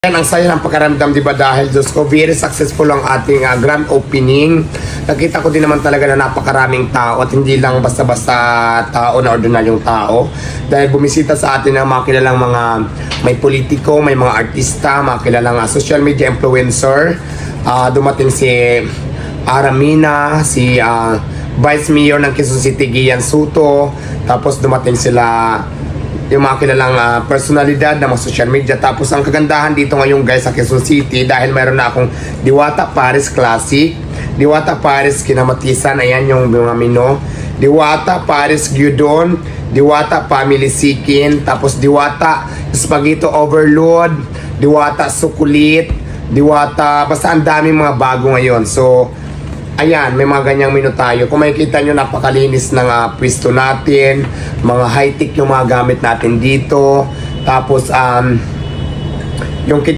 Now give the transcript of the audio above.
Yan, ang saya ng pakaramdam, di ba? Dahil, Diyos ko, very successful ang ating grand opening. Nakita ko din naman talaga na napakaraming tao at hindi lang basta-basta tao na ordinaryong tao. Dahil bumisita sa atin ng mga kilalang mga may politiko, may mga artista, mga kilalang social media influencer. Dumating si Aramina, si Vice Mayor ng Quezon City, Gian Soto. Tapos dumating sila yung mga kilalang personalidad ng mga social media. Tapos ang kagandahan dito ngayon guys sa Quezon City, dahil mayroon na akong Diwata Paris Classic, Diwata Paris Kinamatisan, ayan yung mga menu, Diwata Paris Gyudon, Diwata Family Sikin, tapos Diwata Spaghetti Overload, Diwata Sukulit, Diwata, basta ang daming mga bago ngayon. So ayan, may mga ganyang menu tayo. Kung makikita nyo, napakalinis ng pwesto natin. Mga high-tech yung mga gamit natin dito. Tapos, yung